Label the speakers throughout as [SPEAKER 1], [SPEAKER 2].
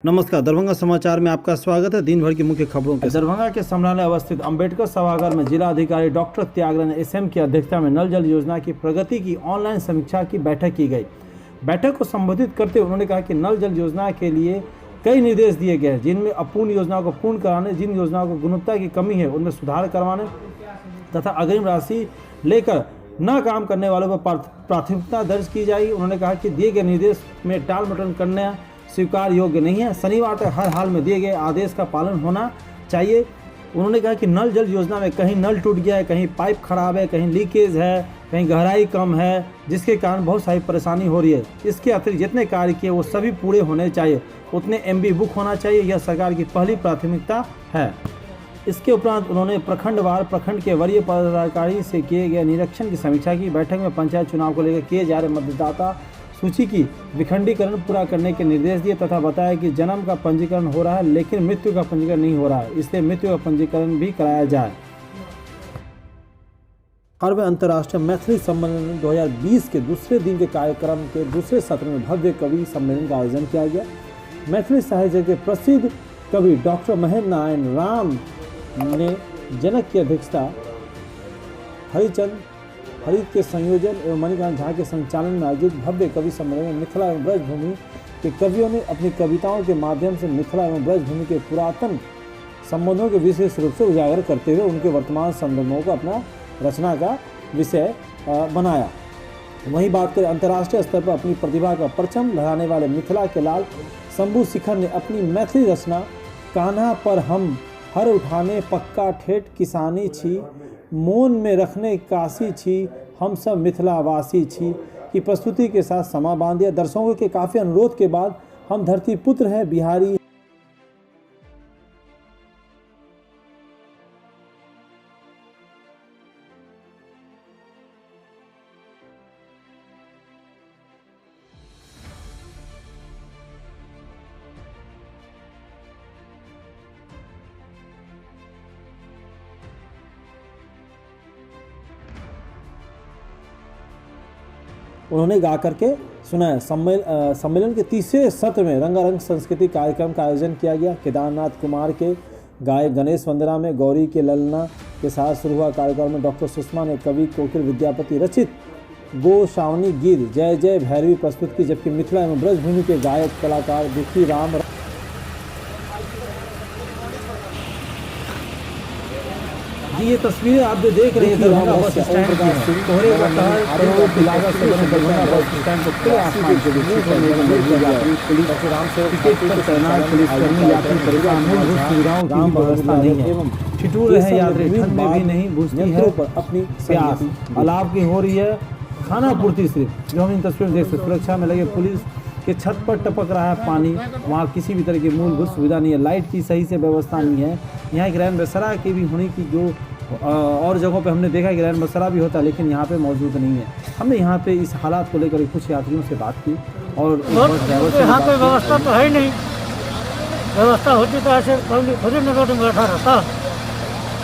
[SPEAKER 1] नमस्कार, दरभंगा समाचार में आपका स्वागत है। दिन भर की मुख्य खबरों के दरभंगा के समराले अवस्थित अंबेडकर सभागार में जिला अधिकारी डॉक्टर त्यागराजन एसएम की अध्यक्षता में नल जल योजना की प्रगति की ऑनलाइन समीक्षा की बैठक की गई। बैठक को संबोधित करते हुए उन्होंने कहा कि नल जल योजना के लिए कई निर्देश दिए गए हैं, जिनमें अपूर्ण योजनाओं को पूर्ण कराने, जिन योजनाओं को गुणवत्ता की कमी है उनमें सुधार करवाने तथा अग्रिम राशि लेकर न काम करने वालों पर प्राथमिकता दर्ज की जाएगी। उन्होंने कहा कि दिए गए निर्देश में टाल मटोल करना स्वीकार योग्य नहीं है। शनिवार तक हर हाल में दिए गए आदेश का पालन होना चाहिए। उन्होंने कहा कि नल जल योजना में कहीं नल टूट गया है, कहीं पाइप खराब है, कहीं लीकेज है, कहीं गहराई कम है, जिसके कारण बहुत सारी परेशानी हो रही है। इसके अतिरिक्त जितने कार्य किए वो सभी पूरे होने चाहिए, उतने MB बुक होना चाहिए। यह सरकार की पहली प्राथमिकता है। इसके उपरांत उन्होंने प्रखंडवार प्रखंड के वरीय पदाधिकारी से किए गए निरीक्षण की समीक्षा की। बैठक में पंचायत चुनाव को लेकर किए जा रहे मतदाता सूची की विखंडीकरण पूरा करने के निर्देश दिए तथा बताया कि जन्म का पंजीकरण हो रहा है लेकिन मृत्यु का पंजीकरण नहीं हो रहा है, इसलिए मृत्यु का पंजीकरण भी कराया जाए। अरब अंतर्राष्ट्रीय मैथिली सम्मेलन 2020 के दूसरे दिन के कार्यक्रम के दूसरे सत्र में भव्य कवि सम्मेलन का आयोजन किया गया। मैथिली साहित्य के प्रसिद्ध कवि डॉक्टर महेंद्र नारायण राम ने जनक की अध्यक्षता हरिचंद हरित के संयोजन एवं मणिकांत झा के संचालन में आयोजित भव्य कवि सम्मेलन में मिथिला एवं ब्रजभूमि के कवियों ने अपनी कविताओं के माध्यम से मिथिला एवं ब्रजभूमि के पुरातन संबंधों के विशेष रूप से उजागर करते हुए उनके वर्तमान संदर्भों को अपना रचना का विषय बनाया। वहीं बात करें अंतर्राष्ट्रीय स्तर पर अपनी प्रतिभा का परचम लहराने वाले मिथिला के लाल शंभू शिखर ने अपनी मैथिली रचना कान्हा पर हम हर उठाने पक्का ठेठ किसानी छी मौन में रखने काशी छी हम सब मिथिलावासी छी की प्रस्तुति के साथ समा बांध दिया। दर्शकों के काफ़ी अनुरोध के बाद हम धरती पुत्र है बिहारी उन्होंने गा करके सुनाया। सम्मेलन के तीसरे सत्र में रंगारंग सांस्कृतिक कार्यक्रम का आयोजन किया गया। केदारनाथ कुमार के गायक गणेश वंदना में गौरी के ललना के साथ शुरू हुआ कार्यक्रम में डॉक्टर सुषमा ने कवि कोकिल विद्यापति रचित गोसावनी गीत जय जय भैरवी प्रस्तुत की, जबकि मिथिला एवं ब्रजभूमि के गायक कलाकार विकी राम जी। ये तस्वीरें आप जो देख रहे हैं दरभंगा बस स्टैंड की कोहरे का कहर की लागत से बने दरभंगा बस स्टैंड को खुले आसमान के बीच टिकट पर तैनात पुलिसकर्मी यात्री परेशान मूलभूत सुविधाओं की व्यवस्था नहीं है। ठिठुर रहे यात्री, ठंड में भी नहीं बुझती है अपनी प्यास, अलाव की हो रही है खाना पूर्ति सिर्फ। जो हम इन तस्वीरों देख सकते, सुरक्षा में लगे पुलिस के छत पर टपक रहा है पानी, वहाँ किसी भी तरह की मूलभूत सुविधा नहीं है, लाइट की सही से व्यवस्था नहीं है। यहाँ एक रैन बसेरा की भी होने की जो और जगहों पे हमने देखा कि रैन बसेरा भी होता है, लेकिन यहाँ पे मौजूद नहीं है। हमने यहाँ पे इस हालात को लेकर कुछ यात्रियों से बात की और
[SPEAKER 2] यहाँ पे व्यवस्था तो है ही नहीं। व्यवस्था होती तो ऐसे खुद में रोड में बैठा रहता।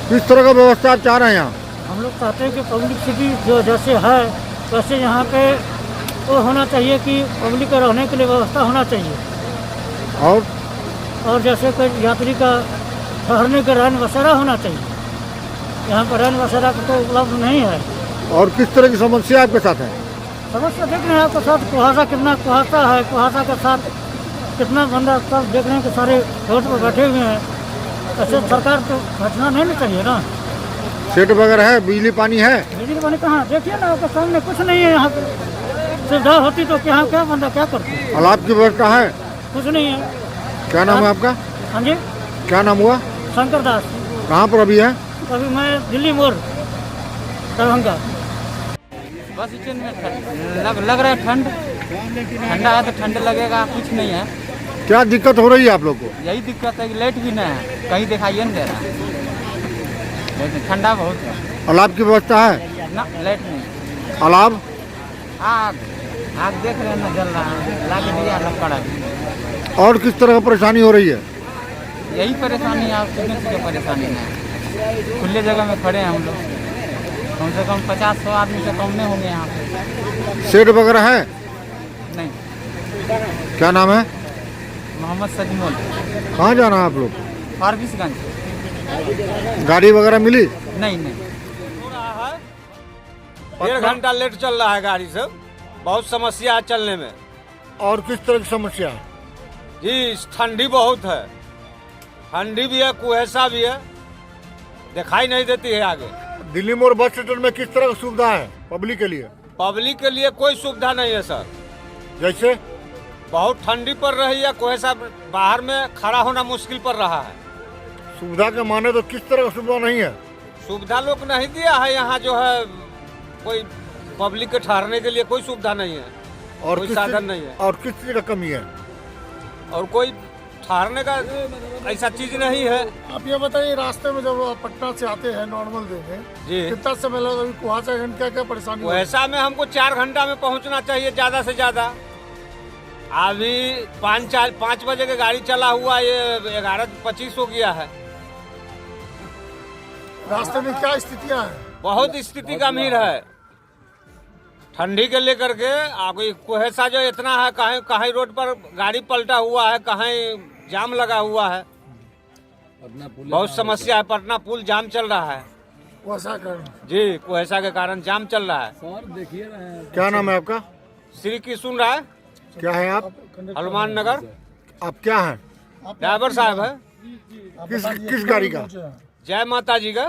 [SPEAKER 3] किस तरह का व्यवस्था आप चाह रहे हैं यहाँ?
[SPEAKER 2] हम लोग चाहते हैं कि पब्लिक सिटी जो जैसे है वैसे यहाँ पे वो होना चाहिए कि पब्लिक का रहने के लिए व्यवस्था होना चाहिए और जैसे कोई यात्री का ठहरने का रैन बसेरा होना चाहिए। यहाँ पर रैन बसेरा तो उपलब्ध नहीं है।
[SPEAKER 3] और किस तरह की समस्या आपके साथ है?
[SPEAKER 2] समस्या देख रहे हैं आपके साथ कुहासा कितना कुहासा है, कुहासा के साथ कितना बंदा सब देख रहे हैं कि सारे रोड पर बैठे हुए हैं। ऐसे सरकार को घटना नहीं ना चाहिए ना।
[SPEAKER 3] सेट वगैरह है, बिजली पानी है?
[SPEAKER 2] बिजली पानी कहाँ, देखिए ना आपके सामने कुछ नहीं है। यहाँ पे सुविधा होती तो यहाँ क्या बंदा क्या करते।
[SPEAKER 3] अलाव की व्यवस्था है?
[SPEAKER 2] कुछ नहीं है।
[SPEAKER 3] क्या नाम है आपका?
[SPEAKER 2] हाँ जी,
[SPEAKER 3] क्या नाम हुआ?
[SPEAKER 2] शंकर दास।
[SPEAKER 3] कहाँ पर अभी है?
[SPEAKER 2] अभी मैं दिल्ली मोड़ दरभंगा।
[SPEAKER 4] बस स्टैंड में लग रहा है ठंड, ठंडा है तो ठंड लगेगा, कुछ नहीं है।
[SPEAKER 3] क्या दिक्कत हो रही है आप लोग को?
[SPEAKER 4] यही दिक्कत है कि लाइट भी नहीं है, कहीं दिखाइए नहीं दे रहा, लेकिन ठंडा बहुत है।
[SPEAKER 3] अलाव की व्यवस्था है?
[SPEAKER 4] ना लाइट नहीं।
[SPEAKER 3] अलाव?
[SPEAKER 4] आग आग देख रहे हैं ना, जल रहा है, लाग दिया लपड़ा।
[SPEAKER 3] और किस तरह की परेशानी हो रही है?
[SPEAKER 4] यही परेशानी है, कितने चीज़ की परेशानी है। खुले जगह में खड़े हैं हम लोग, कम से कम 50-100 आदमी से कम नहीं होंगे यहाँ पे।
[SPEAKER 3] सेट वगैरह है?
[SPEAKER 4] नहीं।
[SPEAKER 3] क्या नाम है?
[SPEAKER 4] मोहम्मद सलीमुल,
[SPEAKER 3] कहाँ जाना है आप लोग?
[SPEAKER 4] फारबिसगंज।
[SPEAKER 3] गाड़ी वगैरह मिली?
[SPEAKER 4] नहीं नहीं,
[SPEAKER 5] 1.5 घंटा लेट चल रहा है गाड़ी से, बहुत समस्या है चलने में।
[SPEAKER 3] और किस तरह की समस्या है?
[SPEAKER 5] जी ठंडी बहुत है, ठंडी भी है, कुहेसा भी है, दिखाई नहीं देती है आगे।
[SPEAKER 3] दिल्ली मोड़ बस स्टैंड में किस तरह की सुविधा है पब्लिक के लिए?
[SPEAKER 5] पब्लिक के लिए कोई सुविधा नहीं है सर।
[SPEAKER 3] जैसे
[SPEAKER 5] बहुत ठंडी पड़ रही है, कुहेसा, बाहर में खड़ा होना मुश्किल पड़ रहा है।
[SPEAKER 3] सुविधा के माने तो किस तरह की सुविधा नहीं है?
[SPEAKER 5] सुविधा लोग नहीं दिया है यहाँ, जो है कोई पब्लिक के ठहरने के लिए कोई सुविधा नहीं है,
[SPEAKER 3] और
[SPEAKER 5] कोई
[SPEAKER 3] किस
[SPEAKER 5] साधन
[SPEAKER 3] चीज-
[SPEAKER 5] नहीं है,
[SPEAKER 3] और किस चीज का कमी है?
[SPEAKER 5] और कोई ठहरने का ऐसा चीज नहीं है।
[SPEAKER 6] आप ये बताइए, रास्ते में जब आप पटना से आते हैं नॉर्मल डे में
[SPEAKER 5] जी
[SPEAKER 6] कितना समय लगता है? कुहासा घंटे क्या क्या परेशानी होती है?
[SPEAKER 5] वैसा में हमको 4 घंटा में पहुंचना चाहिए ज्यादा से ज्यादा। अभी 5 बजे की गाड़ी चला हुआ, ये 11:25 हो गया है।
[SPEAKER 6] रास्ते में क्या स्थितियाँ हैं?
[SPEAKER 5] बहुत स्थिति गंभीर है ठंडी के लेकर के। आगे कुहेसा जो इतना है, कहीं कहीं रोड पर गाड़ी पलटा हुआ है, कहीं जाम लगा हुआ है, बहुत समस्या है। पटना पुल जाम चल रहा है
[SPEAKER 6] कुहासा कारण
[SPEAKER 5] जी, कुहेसा के कारण जाम चल रहा है।
[SPEAKER 3] क्या नाम है आपका?
[SPEAKER 5] श्री कृष्ण राय,
[SPEAKER 3] क्या है आप?
[SPEAKER 5] हनुमान नगर,
[SPEAKER 3] आप क्या हैं?
[SPEAKER 5] ड्राइवर साहब है।
[SPEAKER 3] किस गाड़ी का?
[SPEAKER 5] जय माता जी का।